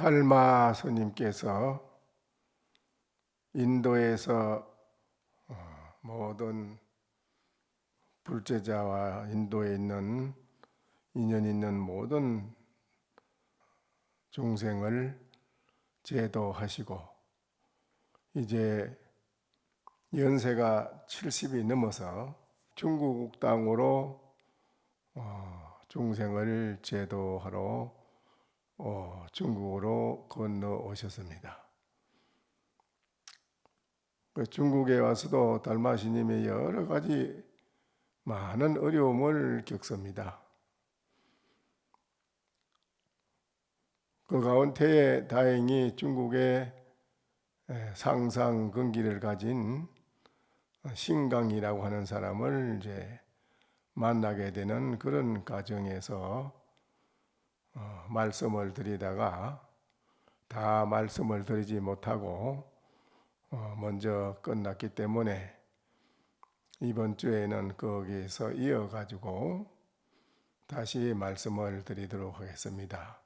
달마 스님께서 인도에서 모든 불제자와 인도에 있는 인연 있는 모든 중생을 제도하시고 이제 연세가 70이 넘어서 중국 땅으로 중생을 제도하러 중국으로 건너오셨습니다. 중국에 와서도 달마 스님이 여러 가지 많은 어려움을 겪습니다. 그 가운데에 다행히 중국의 상상근기를 가진 신강이라고 하는 사람을 이제 만나게 되는 그런 과정에서 말씀을 드리다가 다 말씀을 드리지 못하고 먼저 끝났기 때문에 이번 주에는 거기에서 이어가지고 다시 말씀을 드리도록 하겠습니다.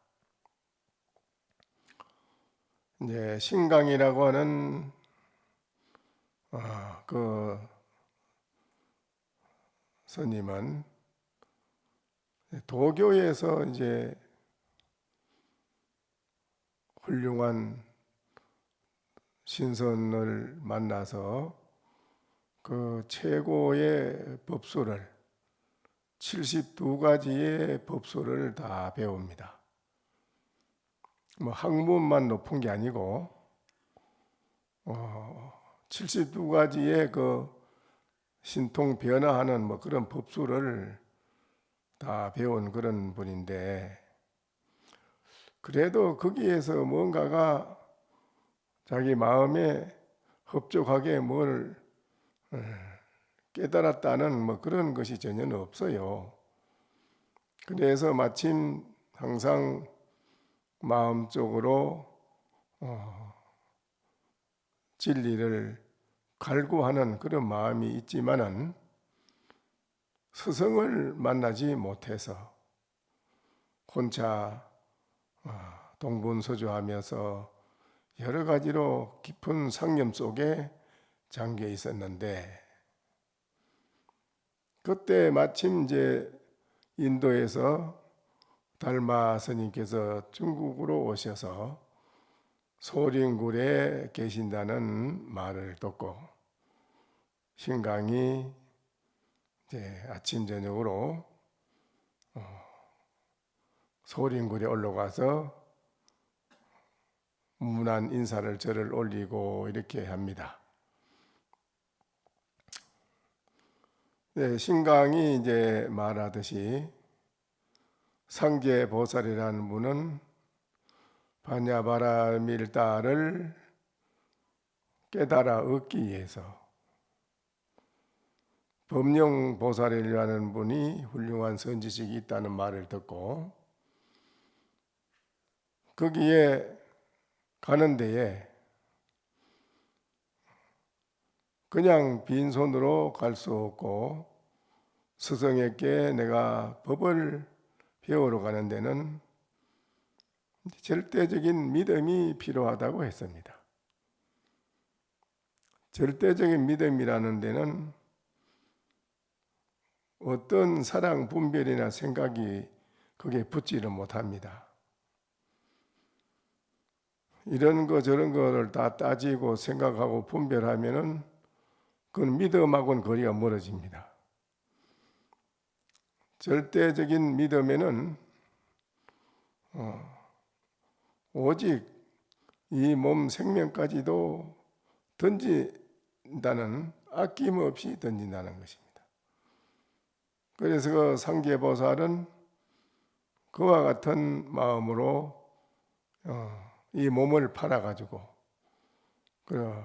이제 신강이라고 하는 그 스님은 도교에서 이제 훌륭한 신선을 만나서 그 최고의 법수를 72가지의 법수를 다 배웁니다. 뭐 학문만 높은 게 아니고 72가지의 그 신통 변화하는 뭐 그런 법수를 다 배운 그런 분인데, 그래도 거기에서 뭔가가 자기 마음에 흡족하게 뭘 깨달았다는 뭐 그런 것이 전혀 없어요. 그래서 마침 항상 마음속으로 진리를 갈구하는 그런 마음이 있지만은 스승을 만나지 못해서 혼자 동분서주하면서 여러 가지로 깊은 상념 속에 잠겨 있었는데, 그때 마침 이제 인도에서 달마 스님께서 중국으로 오셔서 소림굴에 계신다는 말을 듣고 신강이 이제 아침 저녁으로 소림굴에 올라가서 문안 인사를 절을 올리고 이렇게 합니다. 네, 신강이 이제 말하듯이 상제보살이라는 분은 반야바라밀다를 깨달아 얻기 위해서, 법령보살이라는 분이 훌륭한 선지식이 있다는 말을 듣고 거기에 가는 데에 그냥 빈손으로 갈 수 없고 스승에게 내가 법을 배우러 가는 데는 절대적인 믿음이 필요하다고 했습니다. 절대적인 믿음이라는 데는 어떤 사랑 분별이나 생각이 거기에 붙지를 못합니다. 이런 거 저런 거를 다 따지고 생각하고 분별하면은 그건 믿음하고는 거리가 멀어집니다. 절대적인 믿음에는 오직 이 몸 생명까지도 던진다는, 아낌없이 던진다는 것입니다. 그래서 그 상제보살은 그와 같은 마음으로 이 몸을 팔아가지고 그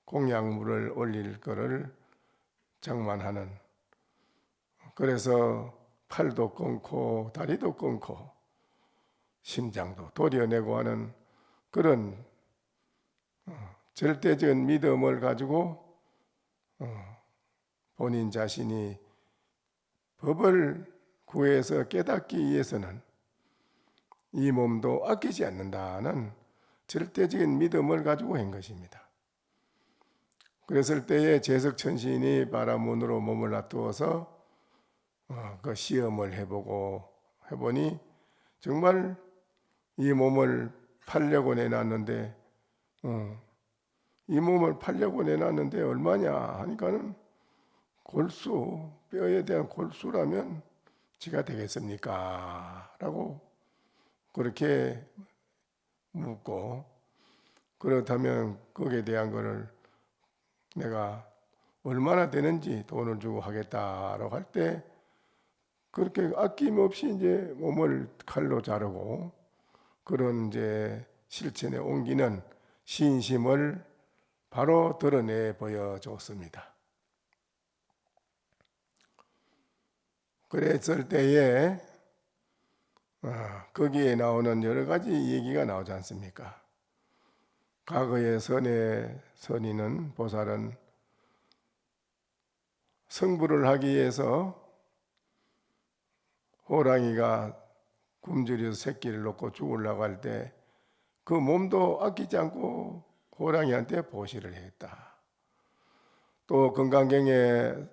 공양물을 올릴 거를 장만하는, 그래서 팔도 끊고 다리도 끊고 심장도 도려내고 하는 그런 절대적인 믿음을 가지고 본인 자신이 법을 구해서 깨닫기 위해서는 이 몸도 아끼지 않는다는 절대적인 믿음을 가지고 한 것입니다. 그랬을 때에 제석천신이 바라문으로 몸을 놔두어서 그 시험을 해보니 정말 이 몸을 팔려고 내놨는데 이 몸을 팔려고 내놨는데 얼마냐 하니까는 골수, 뼈에 대한 골수라면 지가 되겠습니까? 라고 그렇게 묻고, 그렇다면 거기에 대한 거를 내가 얼마나 되는지 돈을 주고 하겠다라고 할 때 그렇게 아낌없이 이제 몸을 칼로 자르고 그런 이제 실천에 옮기는 신심을 바로 드러내 보여줬습니다. 그랬을 때에 거기에 나오는 여러 가지 얘기가 나오지 않습니까? 과거의 선인은 보살은 성불을 하기 위해서 호랑이가 굶주려서 새끼를 놓고 죽으려고 할 때 그 몸도 아끼지 않고 호랑이한테 보시를 했다. 또 금강경의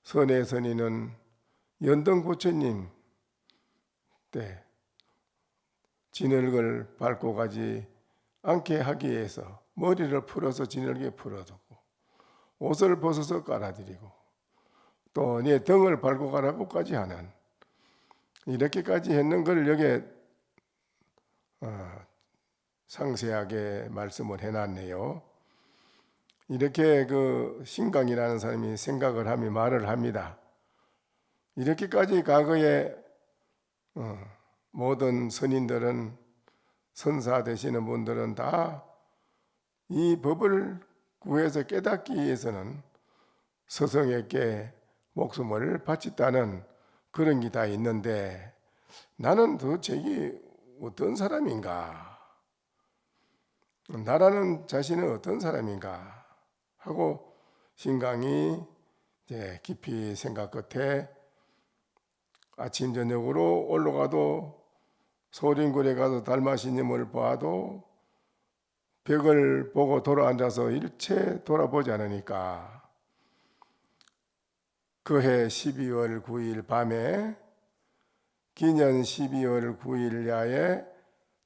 선의 선인은 연등 부처님 때 진흙을 밟고 가지 않게 하기 위해서 머리를 풀어서 진흙에 풀어두고 옷을 벗어서 깔아드리고 또 네 등을 밟고 가라고까지 하는, 이렇게까지 했는 걸 여기에 상세하게 말씀을 해놨네요. 이렇게 그 신강이라는 사람이 생각을 하며 말을 합니다. 이렇게까지 과거에 모든 선인들은, 선사 되시는 분들은 다 이 법을 구해서 깨닫기 위해서는 스승에게 목숨을 바쳤다는 그런 게 다 있는데 나는 도대체 이게 어떤 사람인가, 나라는 자신은 어떤 사람인가 하고 신강이 이제 깊이 생각 끝에 아침 저녁으로 올라가도 소림굴에 가서 달마스님을 봐도 벽을 보고 돌아앉아서 일체 돌아보지 않으니까 그해 12월 9일 밤에 기년 12월 9일 야에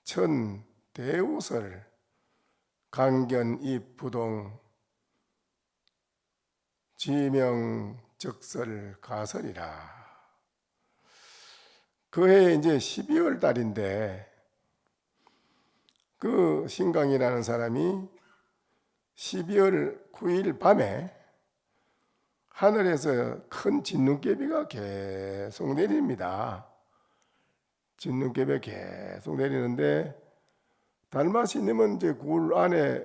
천 대우설 강견입 부동 지명적설 가설이라. 그해 이제 12월 달인데 그 신강이라는 사람이 12월 9일 밤에 하늘에서 큰 진눈깨비가 계속 내립니다. 진눈깨비가 계속 내리는데 달마스님은 이제 굴 안에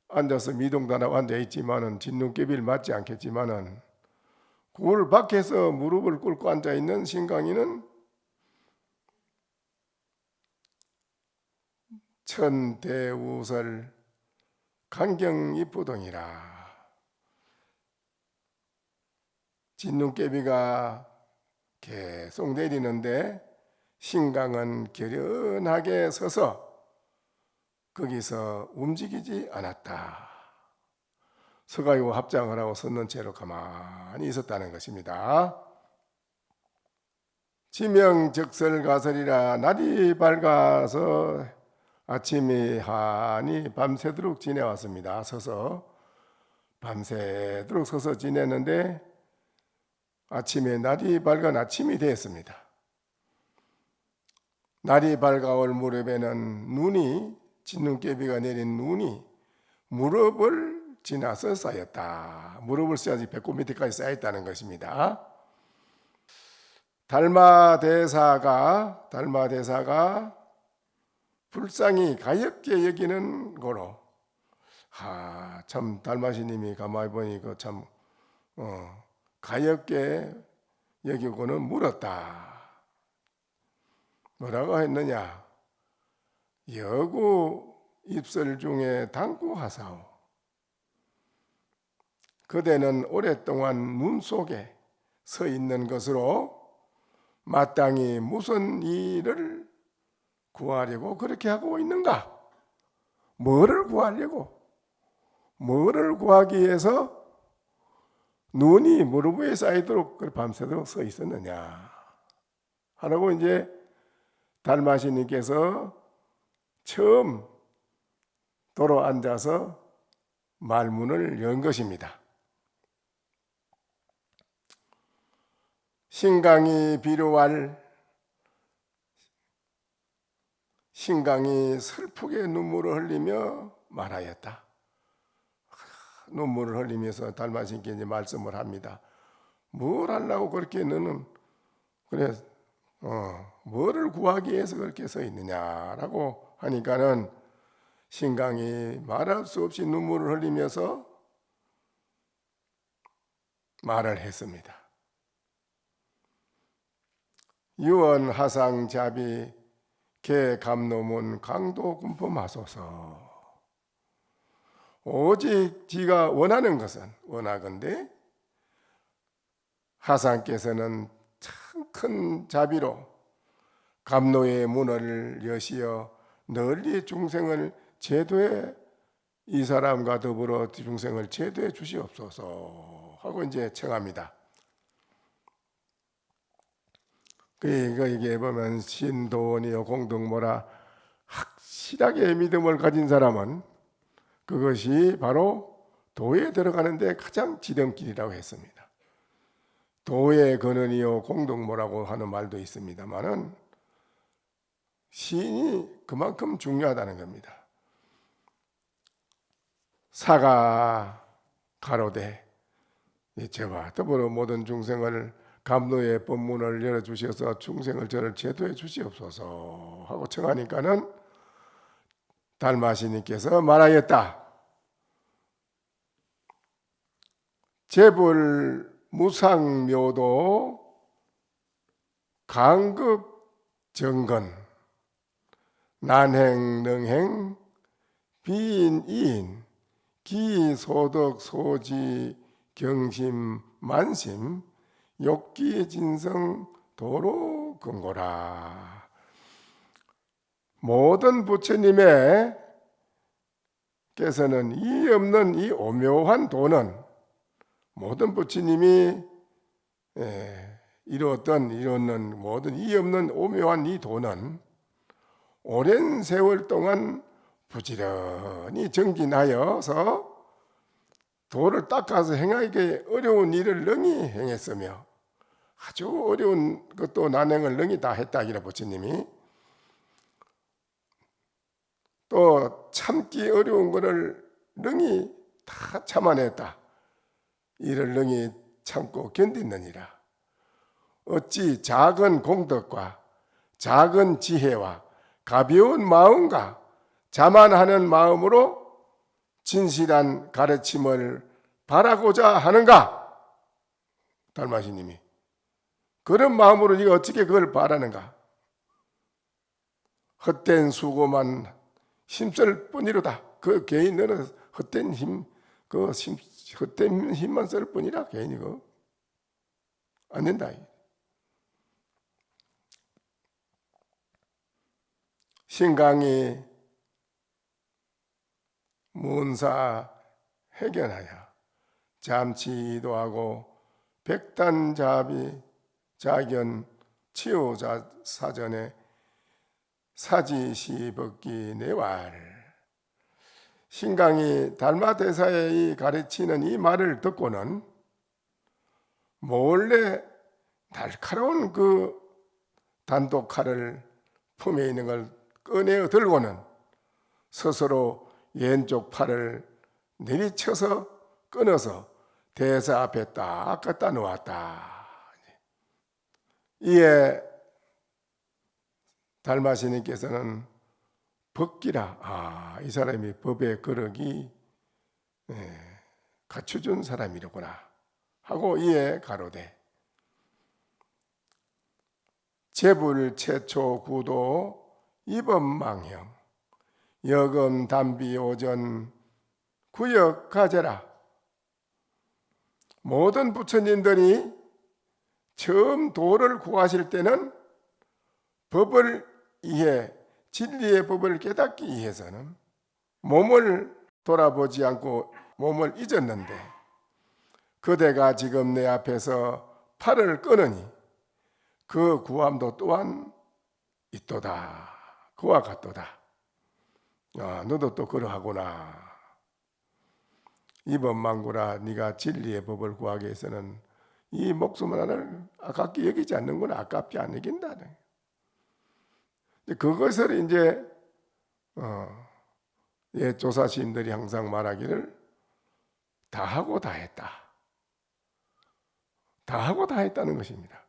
앉아서 미동단하고 앉아있지만은 진눈깨비를 맞지 않겠지만은 굴 밖에서 무릎을 꿇고 앉아있는 신강이는 천대우설 강경입부동이라. 진눈깨비가 계속 내리는데 신강은 결연하게 서서 거기서 움직이지 않았다. 서가지고 합장을 하고 섰는 채로 가만히 있었다는 것입니다. 지명적설가설이라. 날이 밝아서 아침이 하니 밤새도록 지내왔습니다. 서서 밤새도록 서서 지냈는데 아침에 날이 밝은 아침이 되었습니다. 날이 밝아올 무렵에는 눈이, 진눈깨비가 내린 눈이 무릎을 지나서 쌓였다. 무릎을 쌓아서 배꼽 밑에까지 쌓였다는 것입니다. 달마대사가 불쌍히 가엾게 여기는 거로, 참 달마시님이 가만히 보니 참 가엾게 여기고는 물었다. 뭐라고 했느냐? 여구 입설 중에 당구하사오. 그대는 오랫동안 문 속에 서 있는 것으로 마땅히 무슨 일을 구하려고 그렇게 하고 있는가? 뭐를 구하려고? 뭐를 구하기 위해서 눈이 무릎 위에 쌓이도록 밤새도록 서 있었느냐 하라고 이제 달마시님께서 처음 도로 앉아서 말문을 연 것입니다. 신강이 비료할 신강이 슬프게 눈물을 흘리며 말하였다. 눈물을 흘리면서 달마신께 이제 말씀을 합니다. 뭘 하려고 그렇게 너는 그래 뭐를 구하기 위해서 그렇게 서 있느냐라고 하니까는 신강이 말할 수 없이 눈물을 흘리면서 말을 했습니다. 유언 하상 자비 개 감노문 강도 군품하소서. 오직 지가 원하는 것은 원하건대 하상께서는 참 큰 자비로 감노의 문을 여시어 널리 중생을 제도해 이 사람과 더불어 중생을 제도해 주시옵소서 하고 이제 청합니다. 이게 보면 신도원이요 공덕모라 확실하게 믿음을 가진 사람은 그것이 바로 도에 들어가는데 가장 지름길이라고 했습니다. 도의 근원이요 공덕모라고 하는 말도 있습니다만은 신이 그만큼 중요하다는 겁니다. 사가 가로되 저와 더불어 모든 중생을 감노의 법문을 열어주셔서 중생을 저를 제도해 주시옵소서 하고 청하니까는 달마시님께서 말하였다. 재불 무상묘도 강급 정건 난행 능행 비인 이인 기소덕 소지 경심 만심 욕기 진성 도로 근고라. 모든 부처님의 께서는 이 없는 이 오묘한 도는 모든 부처님이 이루는 모든 이 없는 오묘한 이 도는 오랜 세월 동안 부지런히 정진하여서 도를 닦아서 행하기 어려운 일을 능히 행했으며 아주 어려운 것도 난행을 능히 다 했다 이라 부처님이 또 참기 어려운 것을 능히 다 참아냈다. 이를 능히 참고 견디느니라. 어찌 작은 공덕과 작은 지혜와 가벼운 마음과 자만하는 마음으로 진실한 가르침을 바라고자 하는가? 달마시님이 그런 마음으로 네가 어떻게 그걸 바라는가? 헛된 수고만 힘쓸 뿐이로다. 그 개인은 헛된 힘, 헛된 힘만 쓸 뿐이라 개인이 안 된다. 신강이 문사 해견하여 잠치도 하고 백단자비 자견 치유자 사전에 사지시법기 내왈 신강이 달마대사의 가르치는 이 말을 듣고는 몰래 날카로운 그 단독칼을 품에 있는 걸 꺼내어 들고는 스스로 왼쪽 팔을 내리쳐서 끊어서 대사 앞에 딱 갖다 놓았다. 이에 달마시님께서는 법기라 이 사람이 법의 거룩이 갖춰준 사람이로구나 하고 이에 가로되 재불 최초 구도 이범망형 여금 담비 오전 구역 가제라. 모든 부처님들이 처음 도를 구하실 때는 법을 이해 진리의 법을 깨닫기 위해서는 몸을 돌아보지 않고 몸을 잊었는데 그대가 지금 내 앞에서 팔을 끊으니 그 구함도 또한 있도다. 그와 같도다. 너도 또 그러하구나. 이법망구라 네가 진리의 법을 구하기 위해서는 이 목숨 하나를 아깝게 여기지 않는구나. 아깝게 안 여긴다. 그것을 이제 조사시인들이 항상 말하기를 다 하고 다 했다. 다 하고 다 했다는 것입니다.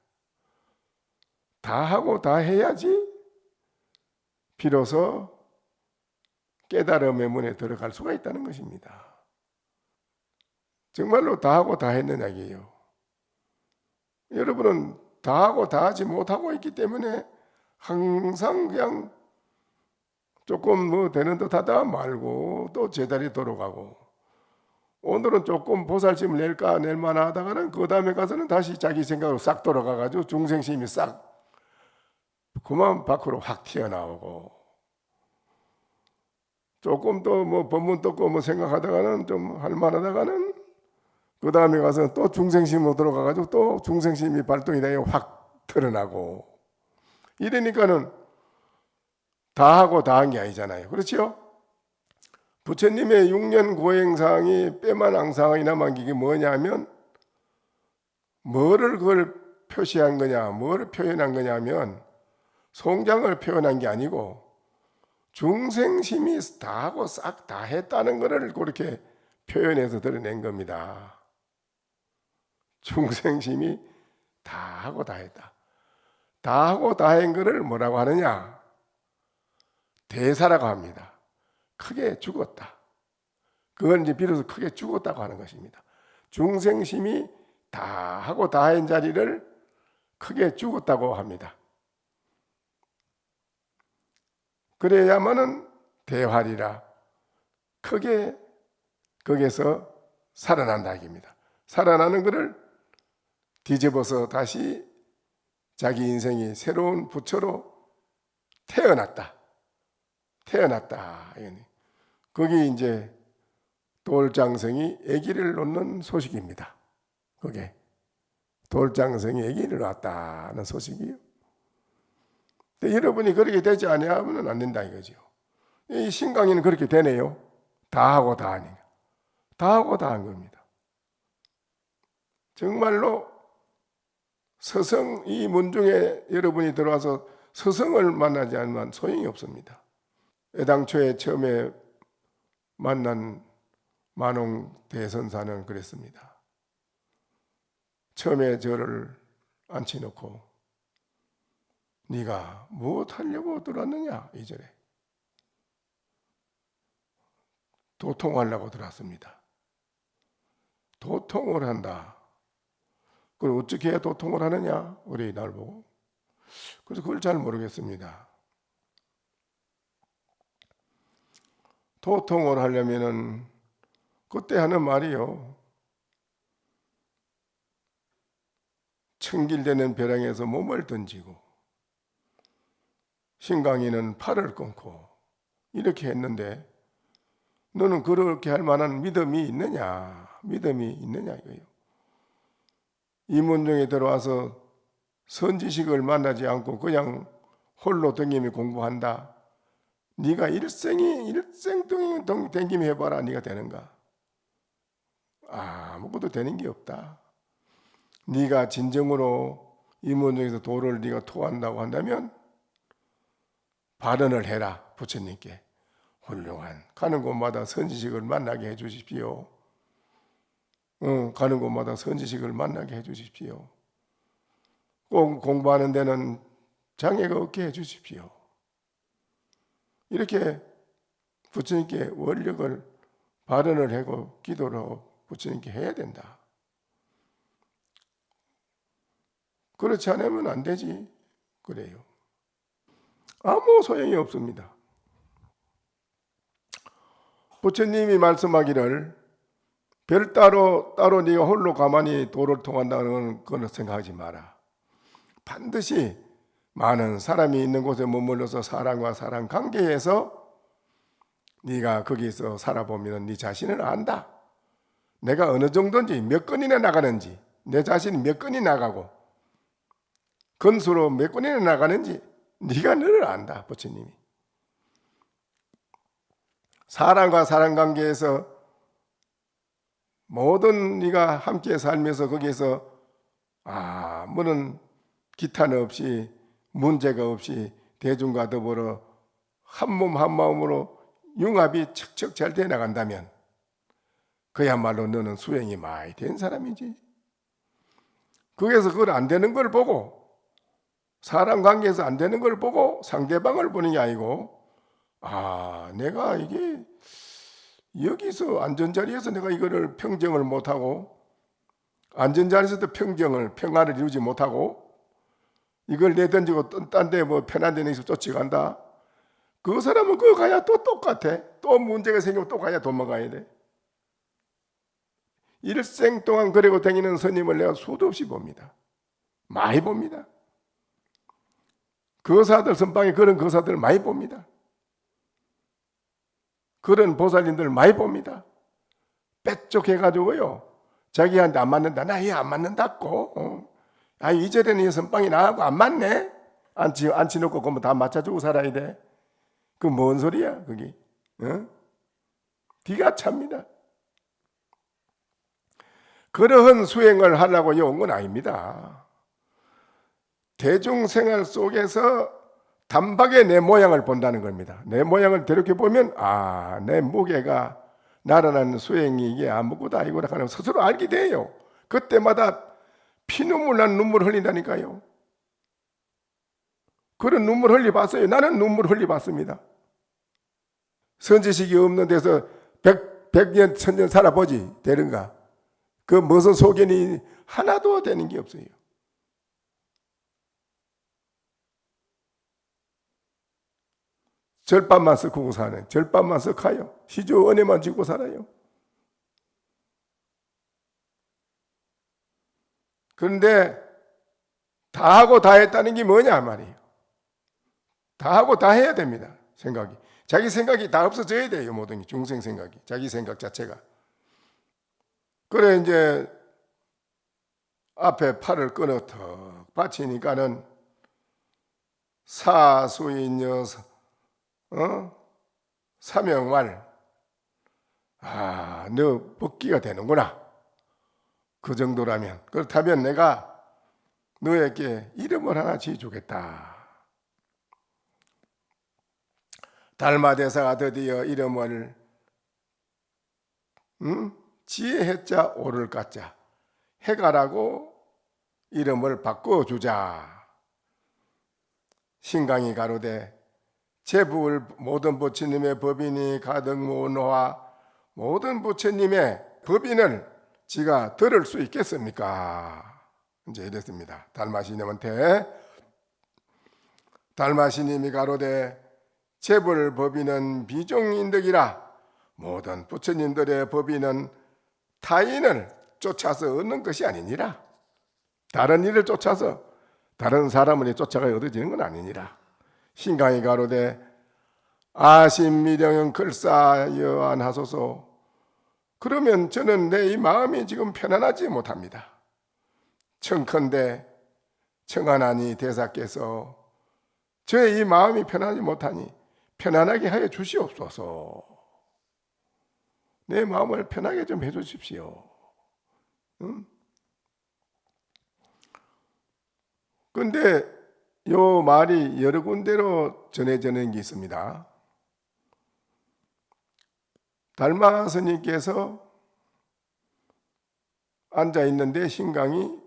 다 하고 다 해야지 비로소 깨달음의 문에 들어갈 수가 있다는 것입니다. 정말로 다 하고 다 했느냐고요. 여러분은 다 하고 다 하지 못하고 있기 때문에 항상 그냥 조금 되는 듯 하다 말고 또 제자리 돌아가고 오늘은 조금 보살심을 낼만하 하다가는 그 다음에 가서는 다시 자기 생각으로 싹 돌아가가지고 중생심이 싹 그만 밖으로 확 튀어나오고 조금 또 법문 듣고 생각하다가는 좀 할만하다가는 그 다음에 가서 또 중생심으로 들어가가지고 또 중생심이 발동이 되어 확 드러나고 이러니까는 다 하고 다 한 게 아니잖아요. 그렇죠? 부처님의 6년 고행상이 빼만항상이 남은 게 뭐냐면 뭐를 그걸 표시한 거냐, 뭐를 표현한 거냐면 송장을 표현한 게 아니고 중생심이 다 하고 싹 다 했다는 것을 그렇게 표현해서 드러낸 겁니다. 중생심이 다 하고 다 했다. 다 하고 다 한 것을 뭐라고 하느냐? 대사라고 합니다. 크게 죽었다. 그건 이제 비로소 크게 죽었다고 하는 것입니다. 중생심이 다 하고 다 한 자리를 크게 죽었다고 합니다. 그래야만은 대활이라 크게 거기에서 살아난다 이깁니다. 살아나는 것을 뒤집어서 다시 자기 인생이 새로운 부처로 태어났다. 거기 이제 돌장성이 아기를 놓는 소식입니다. 그게 돌장성이 아기를 낳았다는 소식이요. 근데 여러분이 그렇게 되지 아니하면 안 된다 이거죠. 이 신강이는 그렇게 되네요. 다 하고 다 하니까. 다 하고 다 한 겁니다. 정말로 서성 이 문중에 여러분이 들어와서 서성을 만나지 않으면 소용이 없습니다. 애당초에 처음에 만난 만홍 대선사는 그랬습니다. 처음에 저를 앉혀놓고 네가 무엇하려고 들어왔느냐 이절에 도통하려고 들어왔습니다. 도통을 한다. 그걸 어떻게 해야 도통을 하느냐 우리 날 보고 그래서 그걸 잘 모르겠습니다. 도통을 하려면은 그때 하는 말이요. 청길되는 벼랑에서 몸을 던지고 신강이는 팔을 끊고 이렇게 했는데 너는 그렇게 할 만한 믿음이 있느냐? 믿음이 있느냐 이거예요. 이 문중에 들어와서 선지식을 만나지 않고 그냥 홀로 댕기며 공부한다. 네가 일생 댕기며 해봐라. 네가 되는가? 아무것도 되는 게 없다. 네가 진정으로 이 문중에서 도를 네가 토한다고 한다면 발언을 해라. 부처님께 훌륭한 가는 곳마다 선지식을 만나게 해주십시오. 가는 곳마다 선지식을 만나게 해주십시오. 꼭 공부하는 데는 장애가 없게 해주십시오. 이렇게 부처님께 원력을 발언을 하고 기도를 하고 부처님께 해야 된다. 그렇지 않으면 안 되지. 그래요. 아무 소용이 없습니다. 부처님이 말씀하기를 별따로 네가 홀로 가만히 도를 통한다는 건 생각하지 마라. 반드시 많은 사람이 있는 곳에 머물러서 사람과 사람 관계에서 네가 거기서 살아보면 네 자신을 안다. 내가 어느 정도인지, 몇 건이나 나가는지, 내 자신이 몇 건이 나가고 건수로 몇 건이나 나가는지 네가 너를 안다. 부처님이. 사람과 사람 관계에서 모든 네가 함께 살면서 거기에서 아무런 기탄 없이 문제가 없이 대중과 더불어 한 몸 한 마음으로 융합이 척척 잘 돼 나간다면 그야말로 너는 수행이 많이 된 사람이지. 거기에서 그걸 안 되는 걸 보고, 사람 관계에서 안 되는 걸 보고 상대방을 보는 게 아니고, 내가 이게 여기서 안전자리에서 내가 이거를 평정을 못하고, 안전자리에서도 평화를 이루지 못하고, 이걸 내던지고 딴 데 뭐 편한 데는 있어 쫓아간다. 그 사람은 그거 가야 또 똑같아. 또 문제가 생기면 또 가야 도망가야 돼. 일생 동안 그러고 다니는 스님을 내가 수도 없이 봅니다. 많이 봅니다. 거사들 선방에 그런 거사들 많이 봅니다. 그런 보살님들 많이 봅니다. 빼쪽해가지고요, 자기한테 안 맞는다, 나 얘 안 맞는다고, 이전에는 이 선방이 나하고 안 맞네, 앉혀놓고 그러면 다 맞춰주고 살아야 돼. 그 뭔 소리야 그게? 기가 찹니다. 그러한 수행을 하려고 온 건 아닙니다. 대중생활 속에서 단박에 내 모양을 본다는 겁니다. 내 모양을 이렇게 보면 내 무게가 나라는 수행이 이게 아무것도 아니구나 하는 스스로 알게 돼요. 그때마다 피눈물 난 눈물 흘린다니까요. 그런 눈물 흘려봤어요. 나는 눈물 흘려봤습니다. 선지식이 없는 데서 100년, 1000년 살아보지 되는가? 그 무슨 소견이 하나도 되는 게 없어요. 절밥만 썩고 사는, 절밥만 썩어요. 시주 은혜만 지고 살아요. 그런데 다 하고 다 했다는 게 뭐냐 말이에요. 다 하고 다 해야 됩니다. 생각이. 자기 생각이 다 없어져야 돼요. 모든 게 중생 생각이. 자기 생각 자체가. 그래 이제 앞에 팔을 끊어 턱 받치니까는 사수인여 사명말 너 벗기가 되는구나. 그 정도라면. 그렇다면 내가 너에게 이름을 하나 지어주겠다. 달마대사가 드디어 이름을 지혜해자 오를 가자 해가라고 이름을 바꿔주자. 신강이 가로되 제부을 모든 부처님의 법인이 가득 모노와 모든 부처님의 법인을 지가 들을 수 있겠습니까? 이제 이랬습니다. 달마스님한테. 달마스님이 가로되 제불 법인은 비종인덕이라 모든 부처님들의 법인은 타인을 쫓아서 얻는 것이 아니니라. 다른 일을 쫓아서 다른 사람을 쫓아가 얻어지는 건 아니니라. 신강이 가로되 아심미령은 글싸여안하소서. 그러면 저는 내 이 마음이 지금 편안하지 못합니다. 청컨대 청하나니 대사께서 저의 이 마음이 편하지 못하니 편안하게 하여 주시옵소서. 내 마음을 편하게 좀 해주십시오. 그런데 요 말이 여러 군데로 전해지는 게 있습니다. 달마 스님께서 앉아 있는데 신강이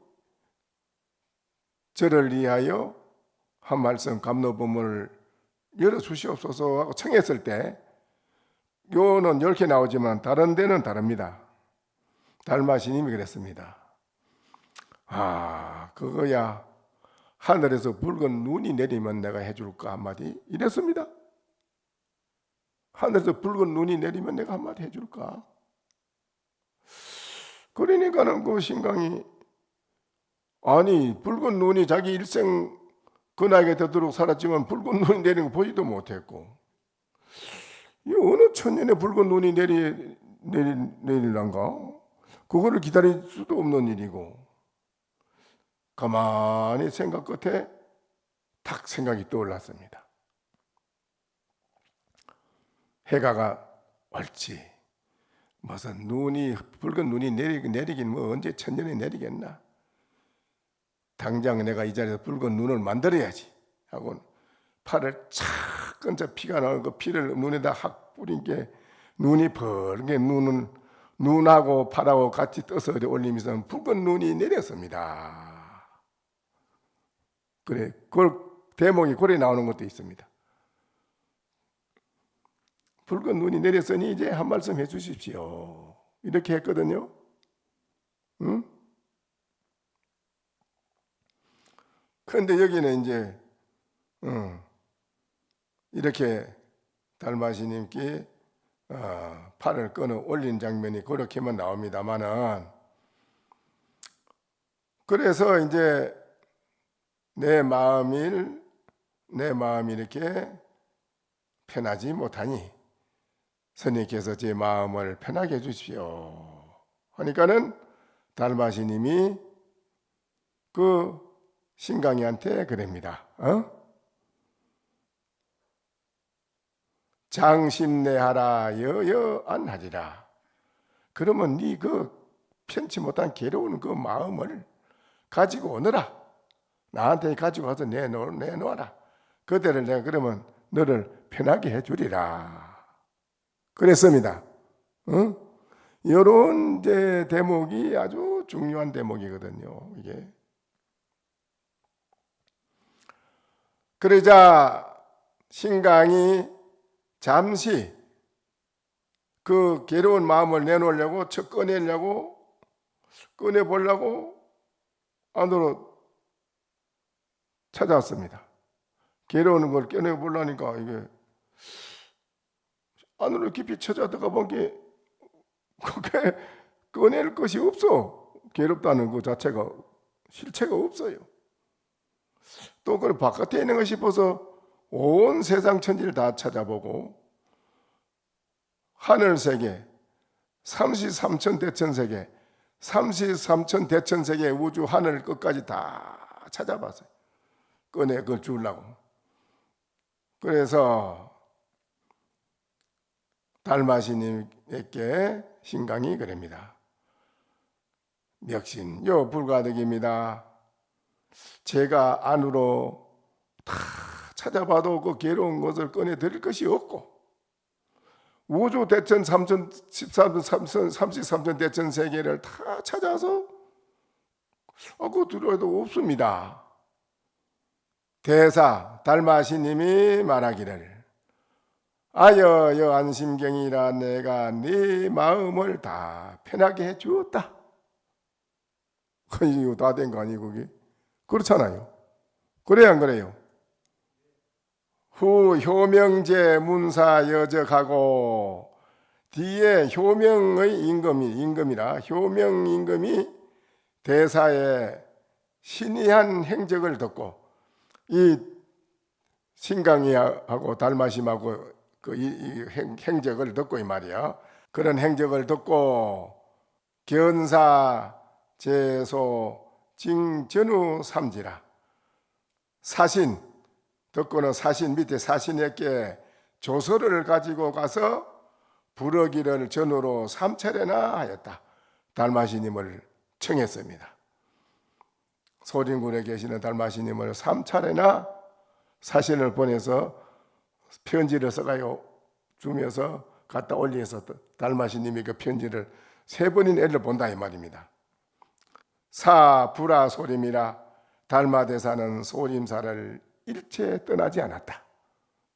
저를 위하여 한 말씀 감로범을 열어주시옵소서 하고 청했을 때 요는 이렇게 나오지만 다른 데는 다릅니다. 달마 스님이 그랬습니다. 그거야 하늘에서 붉은 눈이 내리면 내가 해줄까 한마디 이랬습니다. 하늘에서 붉은 눈이 내리면 내가 한마디 해줄까? 그러니까는 그 신강이 붉은 눈이 자기 일생 그 나이가 되도록 살았지만 붉은 눈이 내리는 거 보지도 못했고, 이 어느 천년에 붉은 눈이 내릴란가? 그거를 기다릴 수도 없는 일이고, 가만히 생각 끝에 탁 생각이 떠올랐습니다. 해가 옳지, 무슨 붉은 눈이 내리긴 뭐 언제 천년에 내리겠나? 당장 내가 이 자리에서 붉은 눈을 만들어야지 하고 팔을 착 끈자 피가 나는 그 피를 눈에다 확 뿌린 게 눈이 벌게 눈하고 팔하고 같이 떠서 올리면서 붉은 눈이 내렸습니다. 그래, 그 대목이 고래 나오는 것도 있습니다. 붉은 눈이 내렸으니 이제 한 말씀 해주십시오. 이렇게 했거든요. 응? 그런데 여기는 이제 이렇게 달마시님께 팔을 끊어 올린 장면이 그렇게만 나옵니다만은, 그래서 이제 내 마음이 이렇게 편하지 못하니 스님께서 제 마음을 편하게 해주십시오 하니까는 달마시님이 그 신강이한테 그럽니다. 장심내하라 여여안하리라. 그러면 네 그 편치 못한 괴로운 그 마음을 가지고 오너라. 나한테 가지고 와서 내놓아라. 그대를 내가 그러면 너를 편하게 해주리라. 그랬습니다. 이런 대목이 아주 중요한 대목이거든요. 이게. 그러자 신강이 잠시 그 괴로운 마음을 내놓으려고 꺼내보려고 안으로 찾아왔습니다. 괴로운 걸 꺼내보려니까 이게 안으로 깊이 찾아들어가 보니 그게 꺼낼 것이 없어. 괴롭다는 그 자체가 실체가 없어요. 또 그 바깥에 있는 거 싶어서 온 세상 천지를 다 찾아보고 하늘 세계, 33천 대천 세계, 33천 대천 세계 우주 하늘 끝까지 다 찾아봤어요. 꺼내 그걸 주려고. 그래서 달마시님에게 신강이 그럽니다. 멱신 요 불가득입니다. 제가 안으로 다 찾아봐도 그 괴로운 것을 꺼내 드릴 것이 없고, 우주 대천 33천 대천 세계를 다 찾아서 그거 들어도 없습니다. 대사 달마시님이 말하기를 아여 안심경이라 내가 네 마음을 다 편하게 해 주었다. 이거 다 된 거 아니고 그게? 그렇잖아요. 그래야 안 그래요? 후 효명제 문사 여적하고 뒤에 효명의 임금이라 효명 임금이 대사의 신이한 행적을 듣고 이 신강이하고 달마심하고 이 행적을 듣고 이 말이야. 그런 행적을 듣고 견사 제소 징전후 삼지라 사신 듣고는 사신 밑에 사신에게 조서를 가지고 가서 부르기를 전후로 3차례나 하였다. 달마시님을 청했습니다. 소림군에 계시는 달마시님을 3차례나 사신을 보내서 편지를 써가요 주면서 갖다 올려서 달마시님이 그 편지를 3번인 애를 본다 이 말입니다. 사 불아 소림이라 달마대사는 소림사를 일체 떠나지 않았다.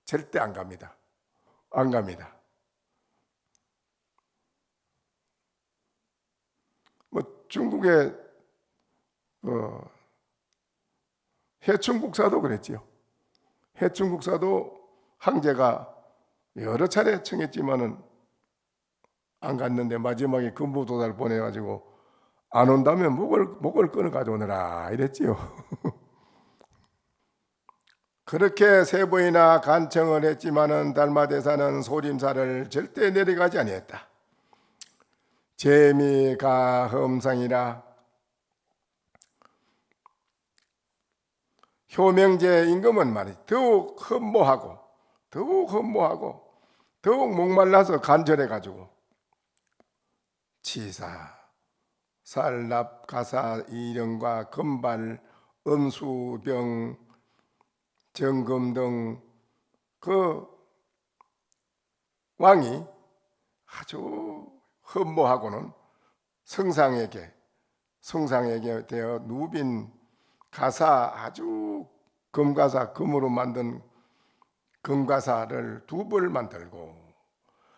절대 안 갑니다. 안 갑니다. 뭐 중국의 해충국사도 그랬지요. 해충국사도 황제가 여러 차례 청했지만은 안 갔는데 마지막에 금부도달 보내가지고 안 온다면 목을 끊어 가져오느라 이랬지요. 그렇게 세 번이나 간청을 했지만은 달마대사는 소림사를 절대 내려가지 아니했다. 재미가 험상이라 효명제 임금은 말이 더욱 흠모하고 더욱 목말라서 간절해가지고 치사, 살납, 가사, 이령과 금발, 음수병, 정금 등 그 왕이 아주 흠모하고는 성상에게 되어 누빈 가사, 아주 금가사, 금으로 만든 금가사를 두 벌 만들고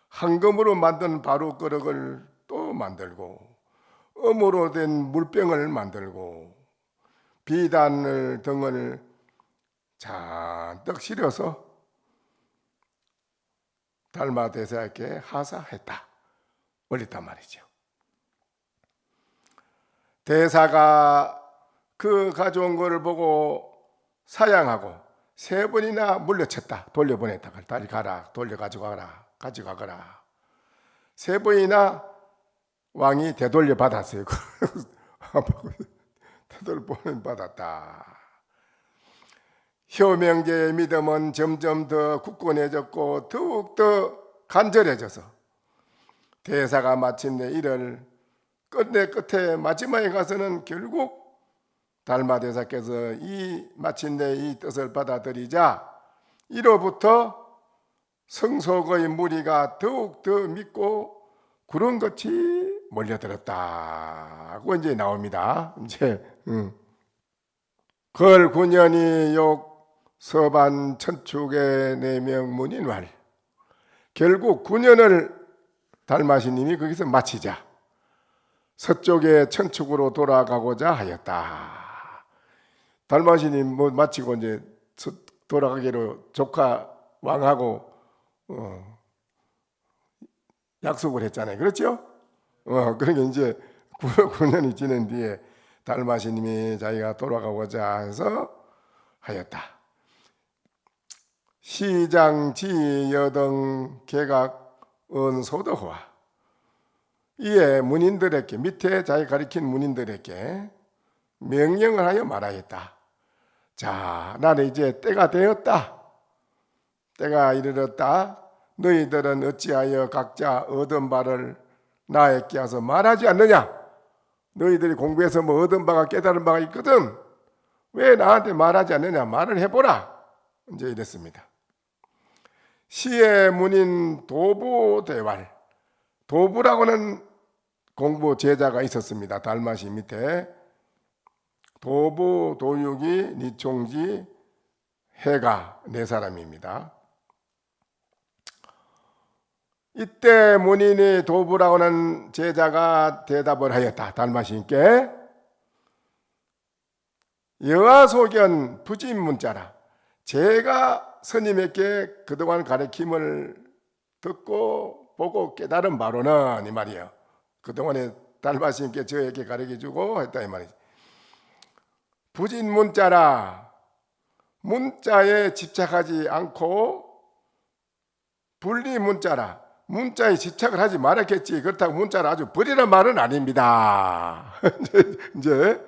황금으로 만든 바루그릇을 또 만들고 음으로 된 물병을 만들고 비단을 등을 잔뜩 실어서 달마대사에게 하사했다. 올렸단 말이죠. 대사가 그 가져온 것을 보고 사양하고 세 번이나 물려쳤다. 돌려보냈다. 다리 가라. 돌려 가져가거라. 세 번이나 왕이 되돌려 받았어요. 되돌려 받았다. 효명제의 믿음은 점점 더 굳건해졌고 더욱더 간절해져서 대사가 마침내 이를 끝에 마지막에 가서는 결국 달마대사께서 마침내 이 뜻을 받아들이자 이로부터 성속의 무리가 더욱더 믿고 구름같이 몰려들었다고 이제 나옵니다. 이제 걸 9년이 욕 서반 천축의 4명 문인활 결국 9년을 달마시님이 거기서 마치자 서쪽의 천축으로 돌아가고자 하였다. 달마시님 마치고 이제 돌아가기로 조카 왕하고 약속을 했잖아요. 그렇죠? 그러니까 이제 9년이 지난 뒤에 달마시님이 자기가 돌아가고자 해서 하였다. 시장 지여등 개각 은소도화 이에 문인들에게 밑에 자기 가리킨 문인들에게 명령을 하여 말하였다. 자, 나는 이제 때가 되었다. 때가 이르렀다. 너희들은 어찌하여 각자 얻은 바를 나에게 와서 말하지 않느냐? 너희들이 공부해서 뭐 얻은 바가 깨달은 바가 있거든. 왜 나한테 말하지 않느냐? 말을 해보라. 이제 이랬습니다. 시의 문인 도부대왈. 도부라고는 공부 제자가 있었습니다. 달마시 밑에. 도부, 도육이, 니총지, 해가 4사람입니다. 이때 문인이 도부라고는 제자가 대답을 하였다. 달마시님께 여하소견 부진문자라. 제가 스님에게 그동안 가르침을 듣고 보고 깨달은 바로는 이 말이에요. 그동안에 달마시님께 저에게 가르쳐주고 했다 이 말이지. 부진문자라. 문자에 집착하지 않고 분리문자라. 문자에 집착을 하지 말았겠지. 그렇다고 문자를 아주 버리란 말은 아닙니다. 이제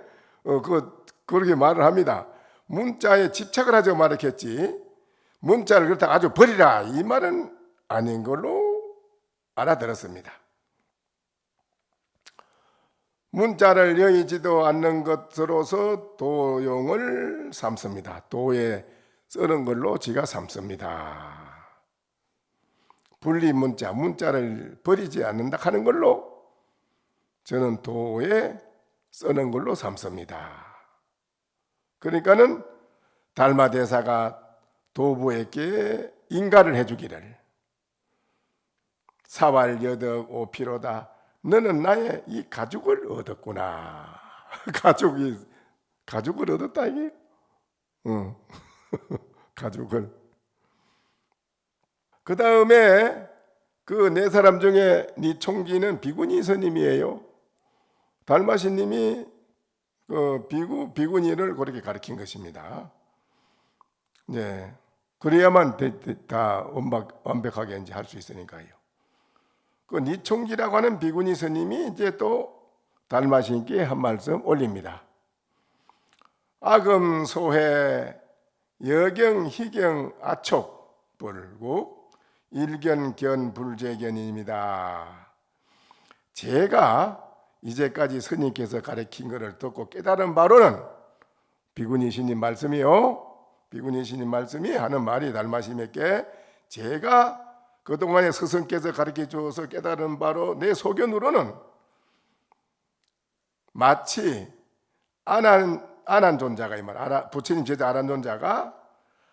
그렇게 말을 합니다. 문자에 집착을 하지 말았겠지. 문자를 그렇다고 아주 버리라. 이 말은 아닌 걸로 알아들었습니다. 문자를 여의지도 않는 것으로서 도용을 삼습니다. 도에 쓰는 걸로 지가 삼습니다. 분리문자, 문자를 버리지 않는다 하는 걸로 저는 도에 쓰는 걸로 삼습니다. 그러니까는 달마대사가 도부에게 인가를 해주기를 사왈여덕 오피로다. 너는 나의 이 가죽을 얻었구나. 가죽을 얻었다 이게. 가죽을. 그 다음에 그 4사람 중에 니총지는 비구니 스님이에요. 달마시님이 그 비구니를 그렇게 가르친 것입니다. 네, 그래야만 다 완벽하게 이제 할 수 있으니까요. 그 니총기라고 하는 비구니 스님이 이제 또 달마신께 한 말씀 올립니다. 아금 소해 여경 희경 아촉 불국 일견견 불재견입니다. 제가 이제까지 스님께서 가르친 것을 듣고 깨달은 바로는 비구니 스님 말씀이요. 비구니 스님 말씀이 하는 말이 달마심에게 제가 그동안에 스승께서 가르쳐 주어서 깨달은 바로 내 소견으로는 마치 아난존자가, 이 말, 부처님 제자 아난존자가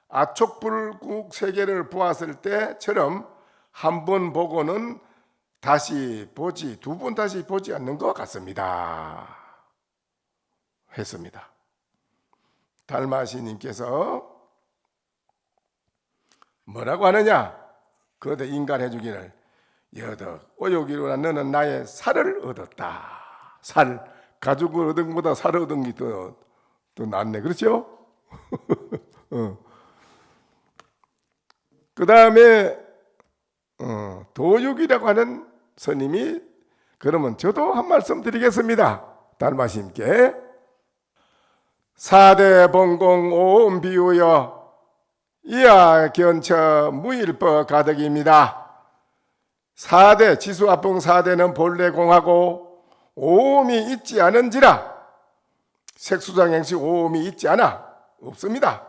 아촉불국 세계를 보았을 때처럼 한 번 보고는 다시 보지, 두 번 다시 보지 않는 것 같습니다 했습니다. 달마시님께서 뭐라고 하느냐? 그러다 인간해 주기를 여덕 오욕이로나 너는 나의 살을 얻었다. 살, 가죽을 얻은 것보다 살을 얻은 게 더 낫네. 그렇죠? 그 다음에 도육이라고 하는 스님이 그러면 저도 한 말씀 드리겠습니다. 달마심께 사대 봉공 오음 비우여 이하 견처 무일법 가득입니다. 4대 지수합봉 4대는 본래 공하고 오음이 있지 않은지라 색수장 행시 오음이 있지 않아 없습니다.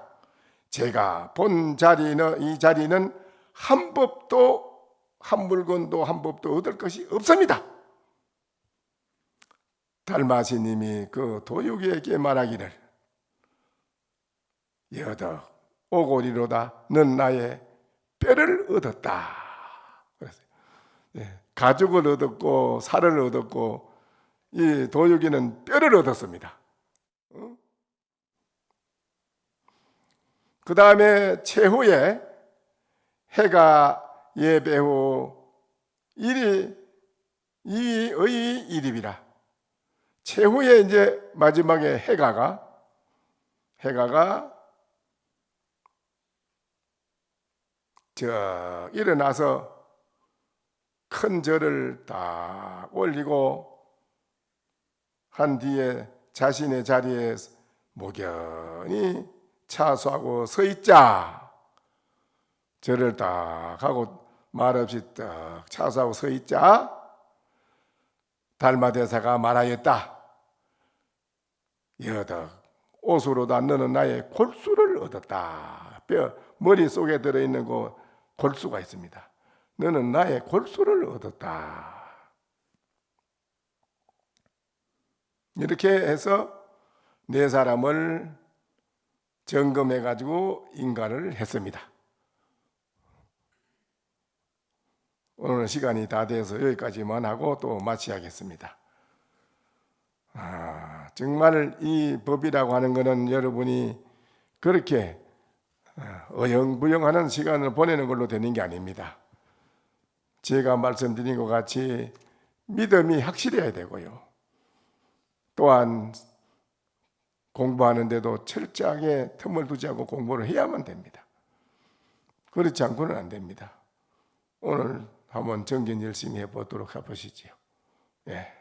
제가 본 자리는 이 자리는 한 법도 한 물건도 한 법도 얻을 것이 없습니다. 달마시님이 그 도육에게 말하기를 여덕 오고리로다 넌 나의 뼈를 얻었다. 그랬어요. 예, 가죽을 얻었고 살을 얻었고 이 도육이는 뼈를 얻었습니다. 그 다음에 최후에 해가 예배 후 일이 이의 일입이라. 최후에 이제 마지막에 해가가 일어나서 큰 절을 딱 올리고 한 뒤에 자신의 자리에 목연히 차수하고 서 있자. 절을 딱 하고 말없이 딱 차수하고 서 있자. 달마대사가 말하였다. 여덕 옷으로다 너는 나의 골수를 얻었다. 머릿속에 들어있는 그 골수가 있습니다. 너는 나의 골수를 얻었다. 이렇게 해서 네 사람을 점검해 가지고 인가를 했습니다. 오늘 시간이 다 돼서 여기까지만 하고 또 마치겠습니다. 정말 이 법이라고 하는 것은 여러분이 그렇게 어영부영하는 시간을 보내는 걸로 되는 게 아닙니다. 제가 말씀드린 것 같이 믿음이 확실해야 되고요. 또한 공부하는데도 철저하게 틈을 두지 않고 공부를 해야만 됩니다. 그렇지 않고는 안 됩니다. 오늘 한번 정진 열심히 해보도록 해보시죠. 예.